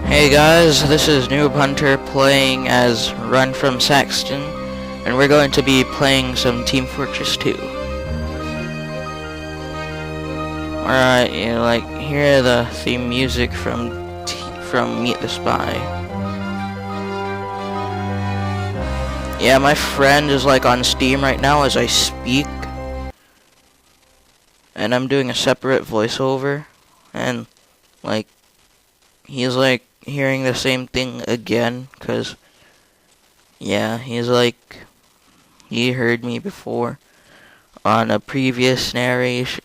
Hey guys, this is Noob Hunter playing as Run from Saxton, and we're going to be playing some Team Fortress 2. Alright, hear the theme music from Meet the Spy. Yeah, my friend is on Steam right now as I speak, and I'm doing a separate voiceover, and he's hearing the same thing again, cause yeah, he heard me before on a previous narration,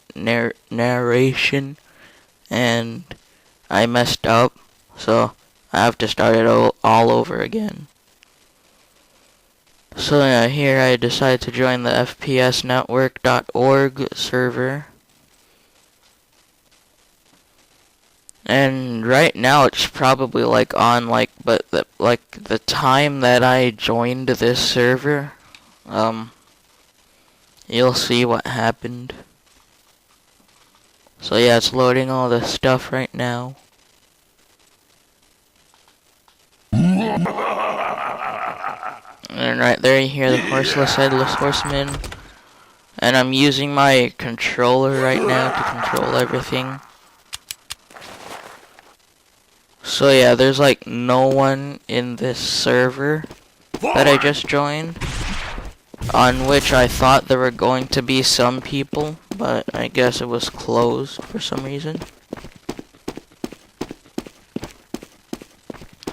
and I messed up, so I have to start it all over again. So yeah, here I decided to join the fpsnetwork.org server. And right now it's probably on but the time that I joined this server, you'll see what happened. So yeah, it's loading all the stuff right now. And right there you hear the horseless headless horseman. And I'm using my controller right now to control everything. So yeah, there's no one in this server that I just joined, on which I thought there were going to be some people, but I guess it was closed for some reason.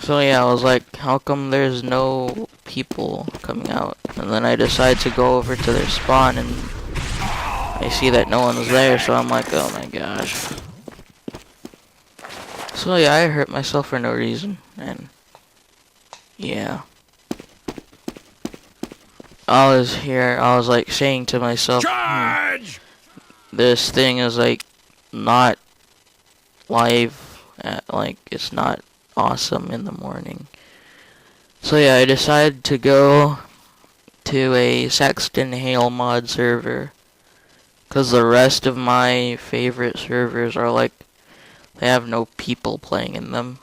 So yeah, I was like, how come there's no people coming out? And then I decided to go over to their spawn, and I see that no one's there, so I'm like, oh my gosh. So yeah, I hurt myself for no reason, and yeah. I was saying to myself, this thing is not live, it's not awesome in the morning. So yeah, I decided to go to a Saxton Hale Mod server, cause the rest of my favorite servers are they have no people playing in them.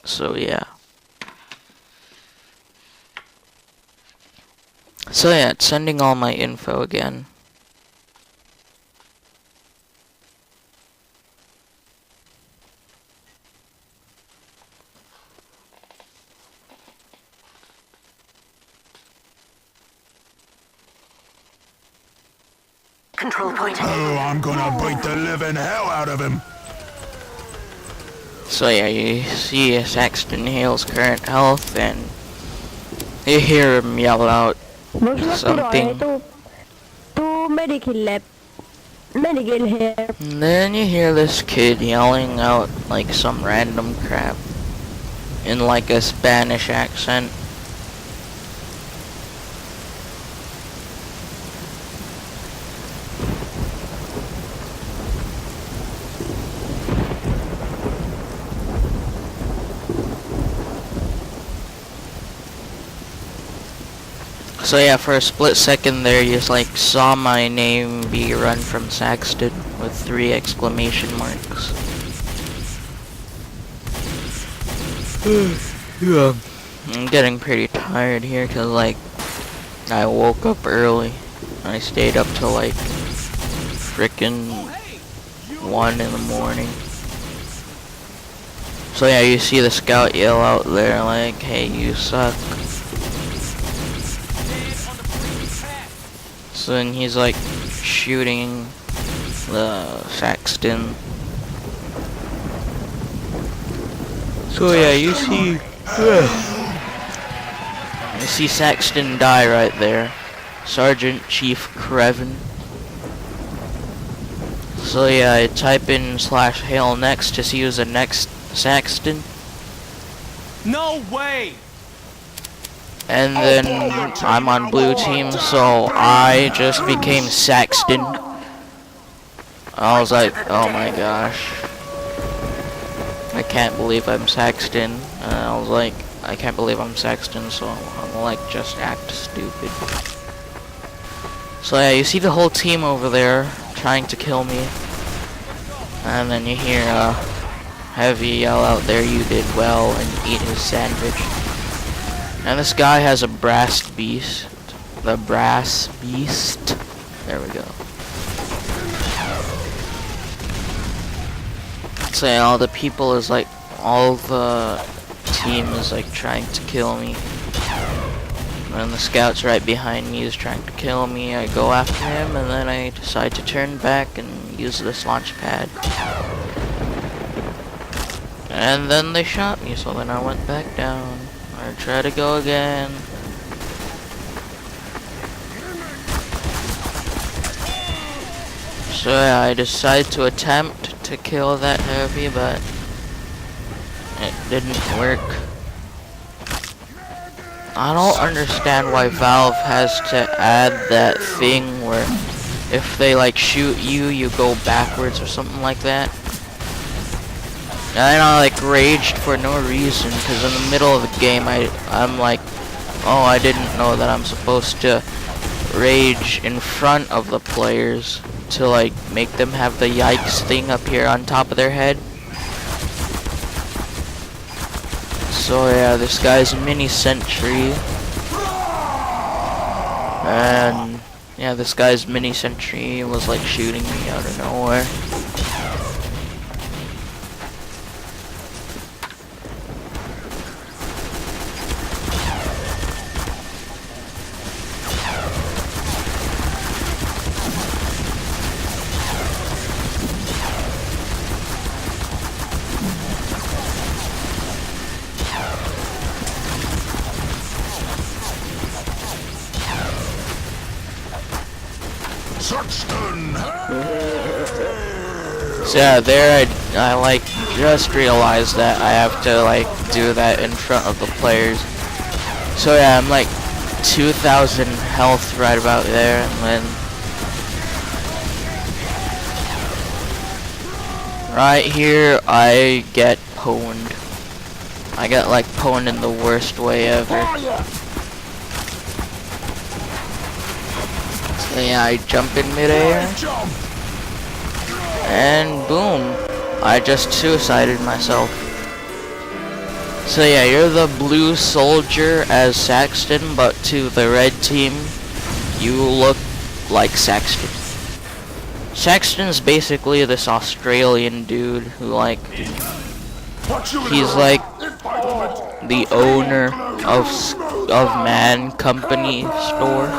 So yeah. So yeah, it's sending all my info again. Control point. Oh, I'm gonna beat the living hell out of him. So yeah, you see Saxton Hale's current health, and you hear him yell out something. Medical here. And then you hear this kid yelling out some random crap in a Spanish accent. So yeah, for a split second there, you just saw my name be Run from Saxton with 3 exclamation marks. Yeah, I'm getting pretty tired here because I woke up early. I stayed up till frickin' 1 in the morning. So yeah, you see the scout yell out there hey, you suck. So then he's shooting the Saxton. So yeah, you see Saxton die right there. Sergeant Chief Creven. So yeah, I type in /Hale next to see who's the next Saxton. No way! And then I'm on blue team, so I just became Saxton. I was like, oh my gosh. I can't believe I'm Saxton. I was like, I can't believe I'm Saxton, so I'm just act stupid. So yeah, you see the whole team over there trying to kill me. And then you hear heavy yell out there, "You did well," and eat his sandwich. And this guy has a brass beast. The brass beast. There we go. So yeah, all the people is like, all the team is like trying to kill me. When the scout's right behind me is trying to kill me, I go after him, and then I decide to turn back and use this launch pad. And then they shot me, so then I went back down. I try to go again. So yeah, I decide to attempt to kill that heavy, but it didn't work. I don't understand why Valve has to add that thing where if they like shoot you, you go backwards or something like that. And I like raged for no reason, because in the middle of the game I'm like, oh, I didn't know that I'm supposed to rage in front of the players to like make them have the yikes thing up here on top of their head. So yeah, this guy's mini sentry, and yeah, this guy's mini sentry was like shooting me out of nowhere. Saxton So yeah, there I like just realized that I have to like do that in front of the players. So yeah, I'm like 2,000 health right about there, and then right here I get pwned. I got like pwned in the worst way ever. So yeah, I jump in midair, and boom, I just suicided myself. So yeah, you're the blue soldier as Saxton, but to the red team, you look like Saxton. Saxton's basically this Australian dude who like, he's like the owner of Man Company store,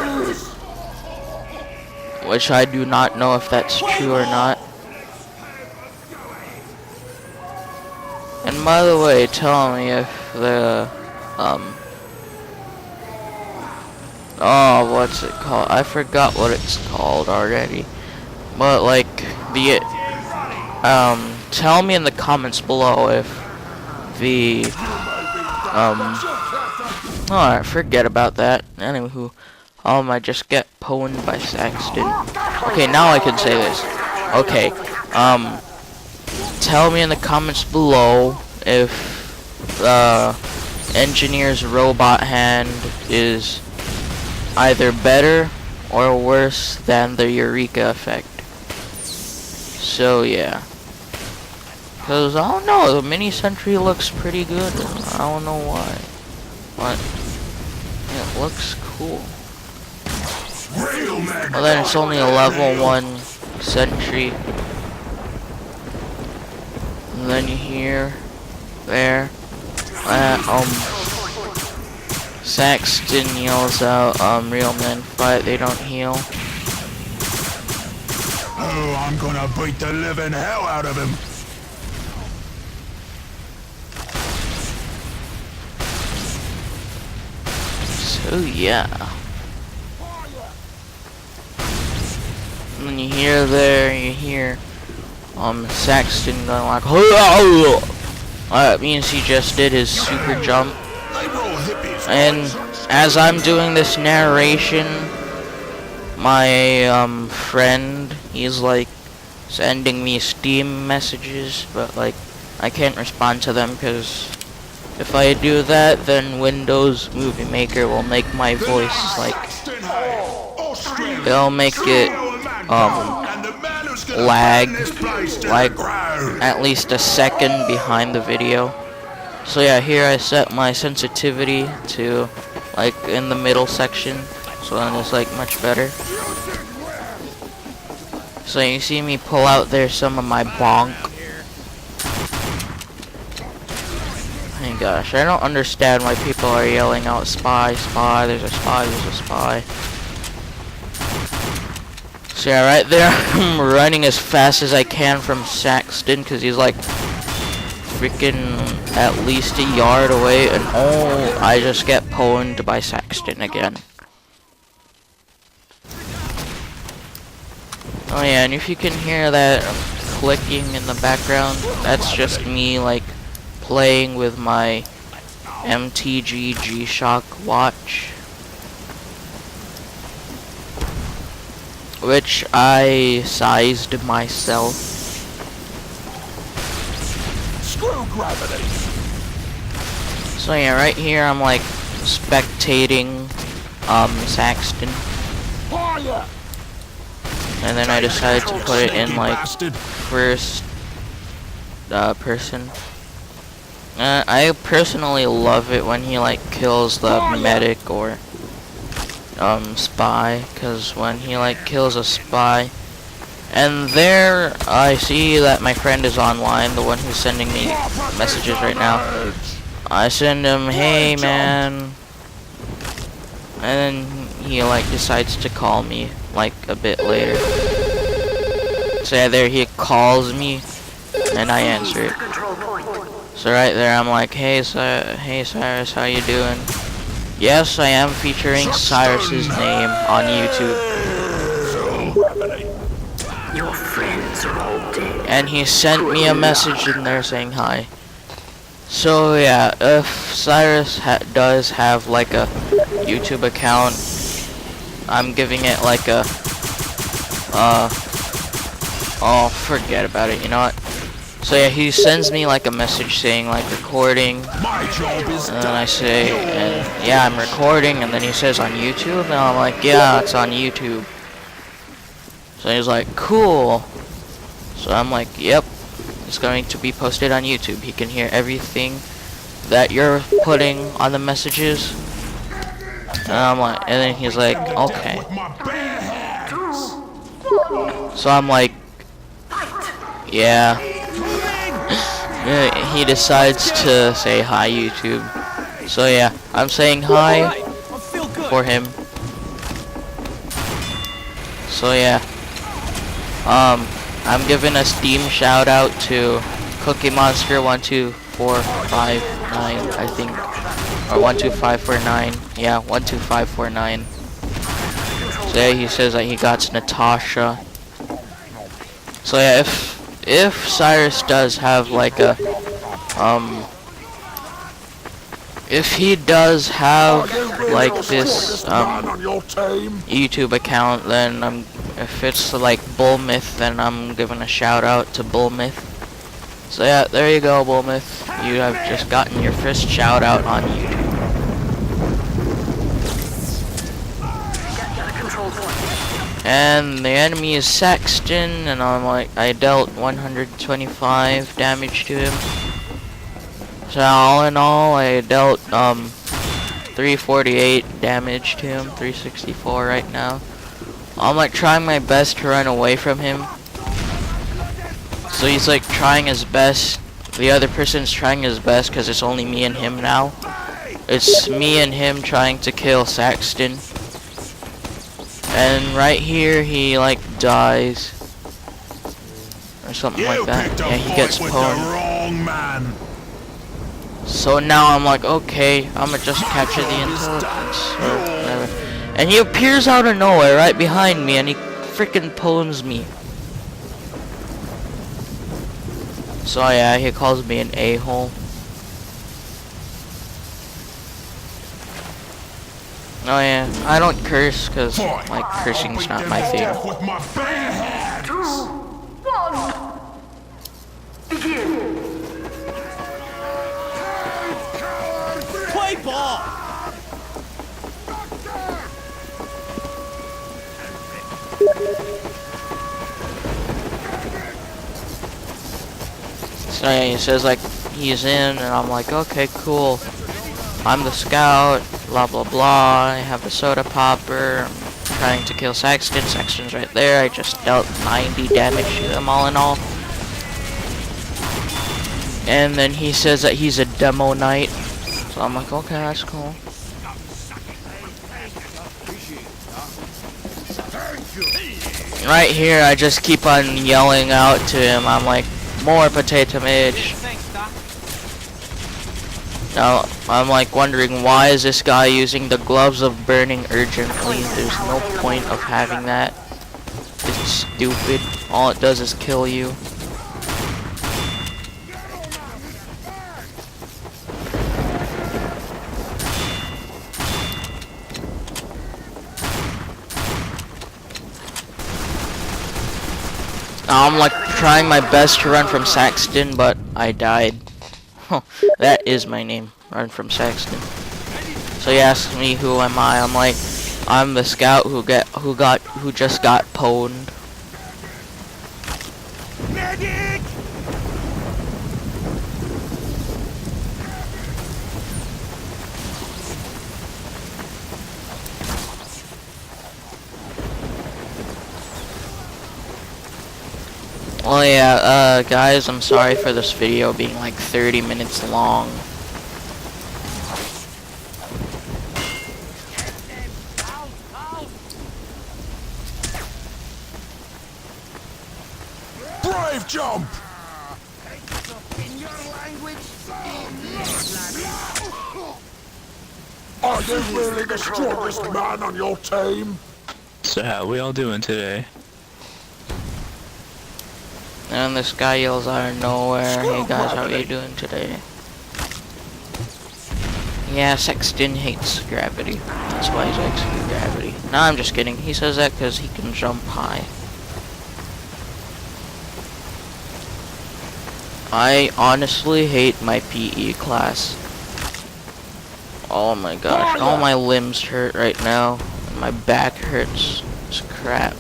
which I do not know if that's true or not. And by the way, tell me if the oh, what's it called? I forgot what it's called already. But like the tell me in the comments below if the alright, forget about that. Anywho, I just get pwned by Saxton. Okay, now I can say this. Okay, tell me in the comments below if the engineer's robot hand is either better or worse than the Eureka effect. So yeah, because I don't know, the mini sentry looks pretty good. I don't know why, but it looks cool. Well, then it's only a level 1 sentry. And then you hear there, Saxton yells out, real men fight, they don't heal. Oh, I'm gonna beat the living hell out of him. So yeah. And then you hear Saxton going like, oh, that means he just did his super jump. And as I'm doing this narration, my friend, he's like sending me Steam messages, but like I can't respond to them because if I do that, then Windows Movie Maker will make my voice like, they'll make it lag this place to like the ground. at least a second behind the video. So yeah, here I set my sensitivity to like in the middle section, so then it's like much better. So you see me pull out there some of my bonk. My gosh, I don't understand why people are yelling out spy, spy, there's a spy, there's a spy. So yeah, right there, I'm running as fast as I can from Saxton, because he's like freaking at least a yard away, and oh, I just get pwned by Saxton again. Oh yeah, and if you can hear that clicking in the background, that's just me like playing with my MTG G-Shock watch, which I sized myself. Screw gravity. So yeah, right here I'm like spectating Saxton, Fire. and then I decided to put it in like Bastard. first person. I personally love it when he like kills the medic or spy, because when he like kills a spy, and there I see that my friend is online, the one who's sending me messages right now. I send him, hey man, and then he like decides to call me like a bit later. So yeah, there he calls me and I answer it. So right there I'm like, hey Cyrus, how you doing? Yes, I am featuring Cyrus's name on YouTube. Your friends are all dead. And he sent me a message in there saying hi. So yeah, if Cyrus does have like a YouTube account, I'm giving it like a oh, forget about it, you know what? So yeah, he sends me like a message saying like recording, My job is and then I say, and yeah, I'm recording, and then he says on YouTube, and I'm like, yeah, it's on YouTube. So he's like, cool. So I'm like, yep, it's going to be posted on YouTube. He can hear everything that you're putting on the messages. And I'm like, and then he's like, okay. with my bare hands. So I'm like, yeah. He decides to say hi, YouTube. So yeah, I'm saying hi I feel good. for him. So yeah, I'm giving a Steam shout out to Cookie Monster 12459, I think, or 12549. Yeah, 12549. So yeah, he says that he got Natasha. So yeah, if Cyrus does have like a if he does have like this on your team. YouTube account, then if it's like Bullmyth, then I'm giving a shout out to Bullmyth. So yeah, there you go, Bullmyth. You have just gotten your first shout out on YouTube. And the enemy is Saxton, and I'm like, I dealt 125 damage to him. So all in all, I dealt 348 damage to him, 364 right now. I'm like trying my best to run away from him. So he's like trying his best. The other person's trying his best because it's only me and him now. It's me and him trying to kill Saxton. And right here he like dies. Or something like that. Yeah, he gets pwned. Wrong man. So now I'm like, okay, I'm gonna just capture the intelligence or whatever. And he appears out of nowhere right behind me and he freaking pwns me. So yeah, he calls me an a-hole. Oh yeah, I don't curse because like cursing's not my thing. With my bare hands. 2, 1. Begin. Play ball. So yeah, he says like he's in, and I'm like, okay, cool. I'm the scout, blah blah blah. I have the soda popper. I'm trying to kill Saxton. Saxton's right there. I just dealt 90 damage to him all in all. And then he says that he's a demo knight. So I'm like, okay, that's cool. Right here, I just keep on yelling out to him. I'm like, more potato mage. Now, I'm like wondering, why is this guy using the gloves of burning urgently? There's no point of having that. It's stupid. All it does is kill you. I'm like trying my best to run from Saxton, but I died. That is my name, run from Saxton. So he asks me who am I? I'm like, I'm the scout who just got pwned. Medic! Well, yeah, guys, I'm sorry for this video being like 30 minutes long. Brave jump! Are you really the strongest man on your team? So how we all doing today? And this guy yells out of nowhere, hey guys, how are you doing today? Yeah, Saxton hates gravity. That's why he's exiting gravity. No, I'm just kidding. He says that because he can jump high. I honestly hate my PE class. Oh my gosh, all my limbs hurt right now. My back hurts. It's crap.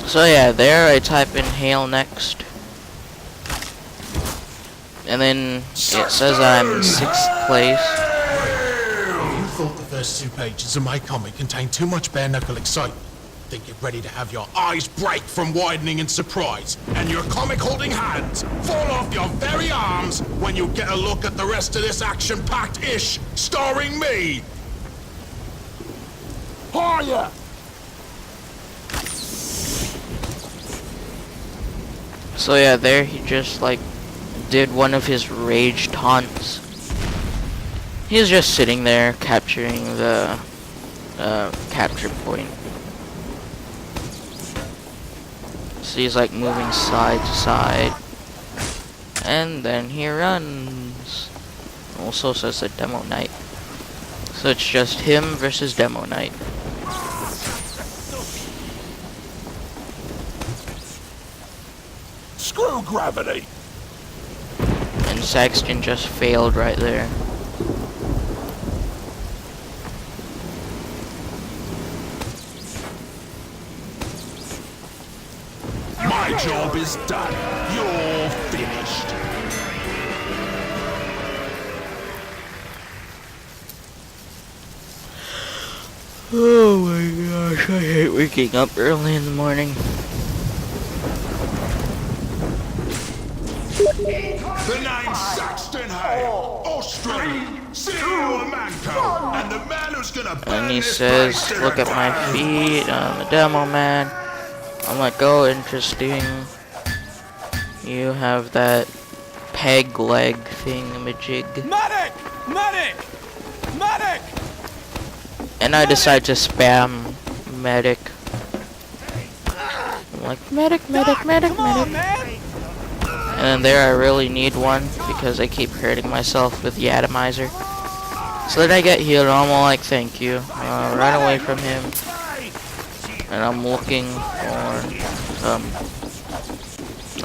So yeah, there I type in Hale next. And then it says I'm in 6th place. You thought the first 2 pages of my comic contained too much bare-knuckle excitement. Think you're ready to have your eyes break from widening in surprise, and your comic-holding hands fall off your very arms when you get a look at the rest of this action-packed ish starring me. Higher! So yeah, there he just like did one of his rage taunts. He's just sitting there capturing the capture point. So he's like moving side to side. And then he runs. Also says a demo knight. So it's just him versus demo knight. Screw gravity! And Saxton just failed right there. My job is done. You're finished. Oh my gosh, I hate waking up early in the morning. The name's Saxton Hale, Austrian, CEO of Manco, and the man who's gonna burn And he this says, place to look the at my ground." feet, I'm a demo man. I'm like, oh, interesting. You have that peg leg thingamajig. Medic! Medic! Medic! And I decide to spam medic. I'm like, medic, medic, medic, Come on, medic. man! And then there I really need one because I keep hurting myself with the atomizer. So then I get healed and I'm all like, thank you. Run away from him. And I'm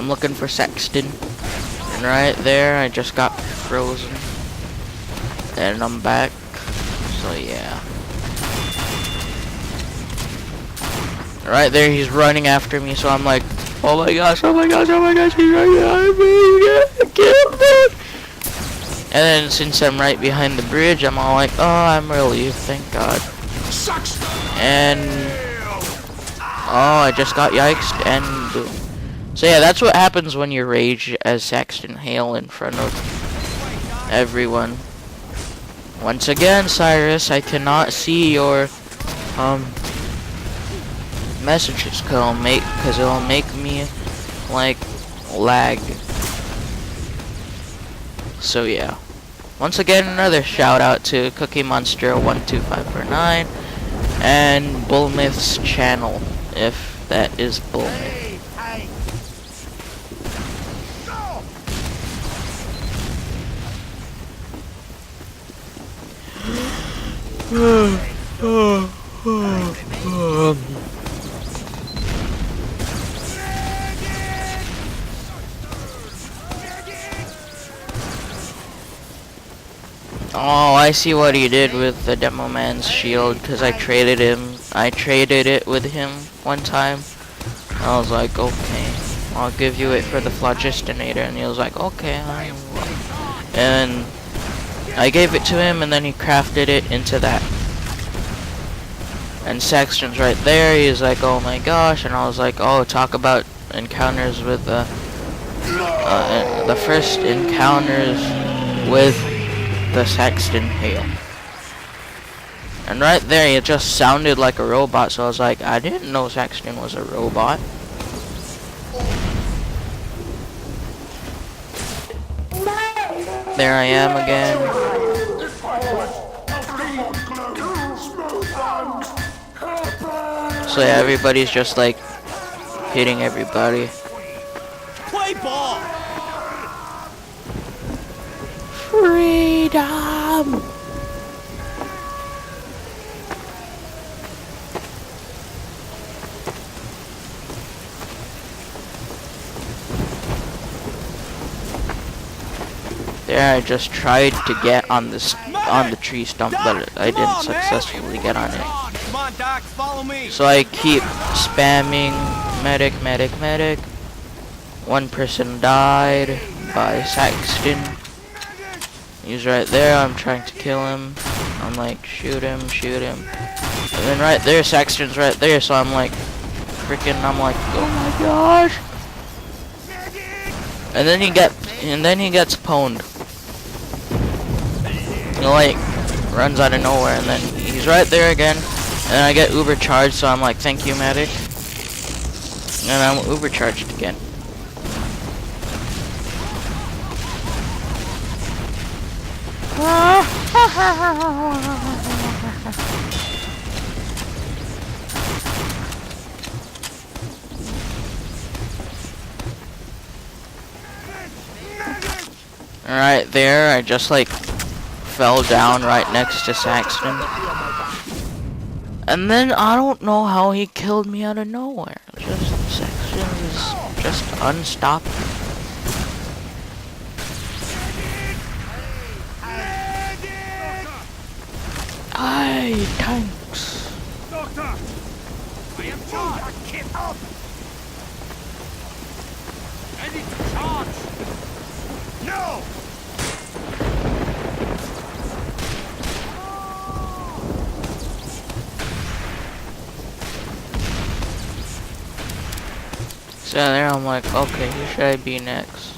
looking for Saxton. And right there I just got frozen. And I'm back. So yeah. Right there he's running after me, so I'm like, Oh my gosh, oh my gosh, oh my gosh, he's right behind me. Kill him. And then since I'm right behind the bridge, I'm all like, oh, I'm relieved, thank God. Saxton And oh, I just got yikes and boom. So yeah, that's what happens when you rage as Saxton Hale in front of everyone. Once again, Cyrus, I cannot see your messages because it'll make me like lag. So yeah. Once again, another shout out to Cookie Monster 12549 and Bullmyth's channel, if that is Bullmyth. Oh, I see what he did with the Demo Man's shield, because I traded it with him one time. I was like, okay, I'll give you it for the Phlogistinator, and he was like, okay, I will. And I gave it to him, and then he crafted it into that. And Saxton's right there, he's like, oh my gosh, and I was like, oh, talk about encounters with the first encounters with the Saxton Hale. And right there, it just sounded like a robot, so I was like, I didn't know Saxton was a robot. There I am again. So yeah, everybody's just like hitting everybody. Play ball. Freedom! There, I just tried to get on the tree stump, but I didn't successfully get on it. Come on, Doc, follow me. So I keep spamming medic, medic, medic. One person died by Saxton. He's right there, I'm trying to kill him. I'm like, shoot him, shoot him. And then right there, Saxton's right there, so I'm like, I'm like, oh my gosh. And then he gets pwned. He like runs out of nowhere, and then he's right there again. And I get uber charged, so I'm like, thank you, medic. And I'm uber charged again. Right there, I just like fell down right next to Saxton. And then I don't know how he killed me out of nowhere. Just Saxton is just unstoppable. Aye, thanks. Doctor, I am charged. Get up. Ready to charge. No. So there I'm like, okay, who should I be next?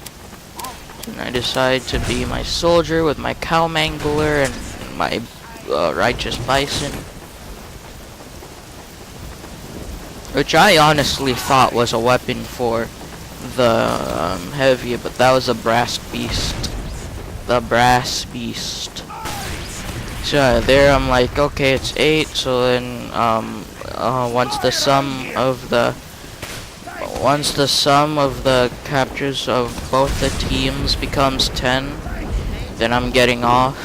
And I decide to be my soldier with my cow mangler and my righteous bison. Which I honestly thought was a weapon for the heavy, but that was a brass beast. The brass beast. So there I'm like, okay, it's 8, so then once the sum of the captures of both the teams becomes 10, then I'm getting off.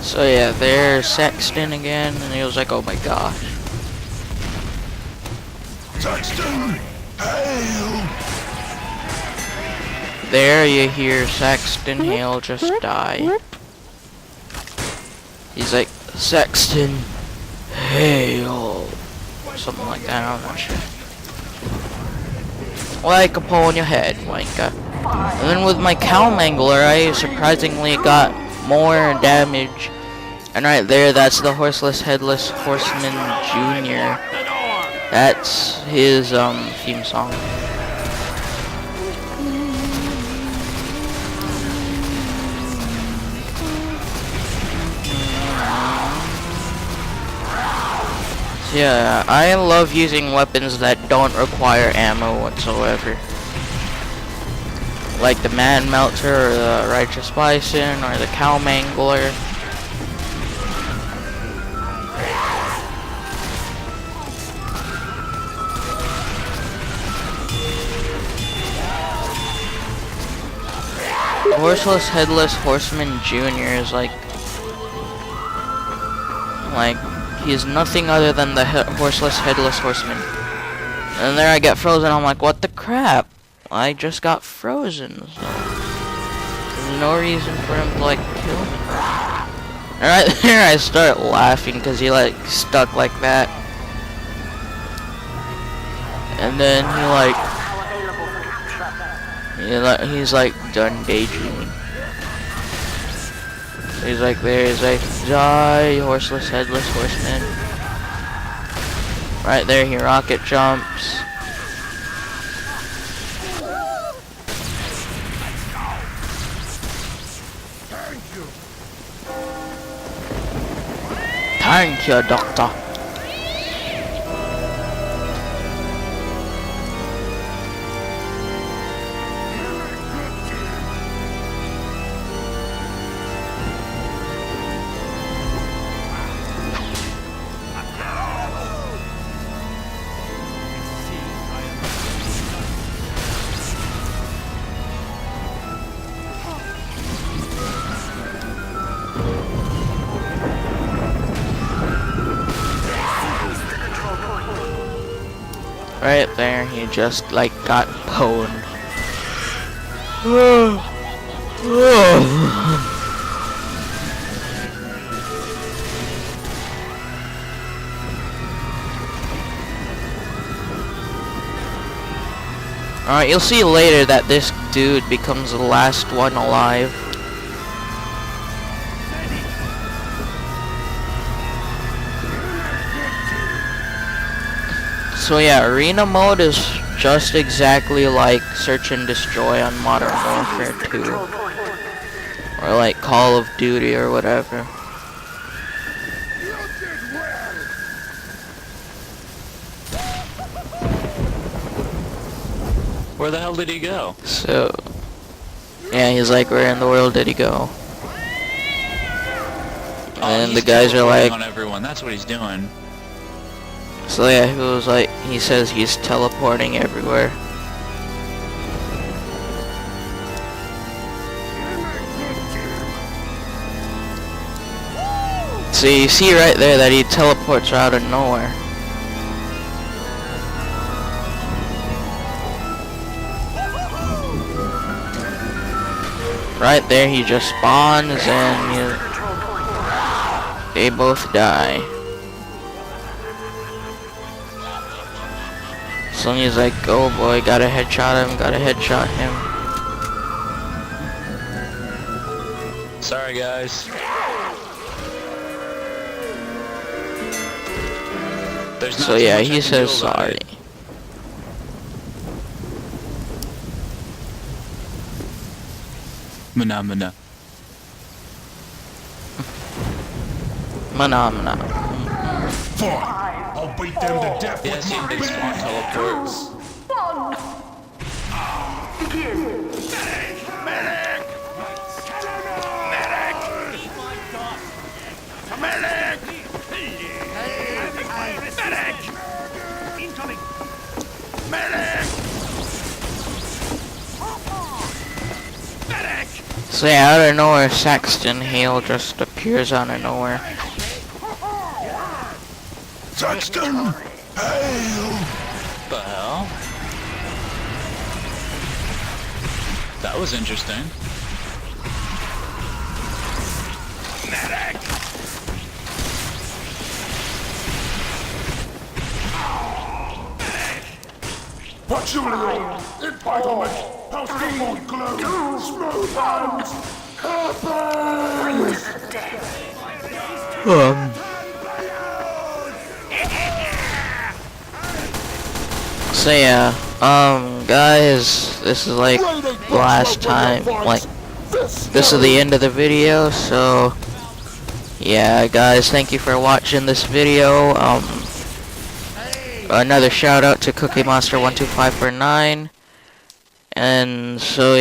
So yeah, there's Saxton again, and he was like, oh my gosh. Saxton! Hale! There you hear Saxton Hale just die. He's like, Saxton Hale. Something like that, I'm not sure. Like upon your head, wanker. And then with my cow mangler, I surprisingly got more damage. And right there, that's the Horseless Headless Horseman Jr. That's his theme song. Yeah, I love using weapons that don't require ammo whatsoever. Like the Man Melter, or the Righteous Bison, or the Cow Mangler. Horseless Headless Horseman Jr. is like he is nothing other than the Horseless Headless Horseman. And there I get frozen. I'm like, what the crap? I just got frozen. So there's no reason for him to like kill me. And right there I start laughing because he like stuck like that. And then he's like done daydreaming. He's like there, he's like, die, Horseless Headless Horseman. Right there, he rocket jumps. Thank you, Doctor. Right there, he just like got pwned. Alright, you'll see later that this dude becomes the last one alive. So yeah, arena mode is just exactly like Search and Destroy on Modern Warfare 2. Or like Call of Duty or whatever. Where the hell did he go? So, yeah, he's like, where in the world did he go? And the guys are like, on everyone. That's what he's doing. so yeah, he was like, he says he's teleporting everywhere. So you see right there that he teleports out of nowhere. Right there, he just spawns and they both die. So he's like, oh boy, gotta headshot him. Sorry, guys. There's not So too yeah, much I he can says do about sorry. it. Mana. Mana. Fine. I'll beat them to death Yeah, with see my if they spawn bare teleports. Incoming! So yeah, out of nowhere, Saxton Hale just appears out of nowhere. Saxton Hale! The hell? That was interesting. Patchouli, entitlement, house of moon glow, smooth hands, happy! So yeah, guys, this is like last time, like, this is the end of the video, so, yeah, guys, thank you for watching this video. Another shout out to Cookie Monster 12549, and so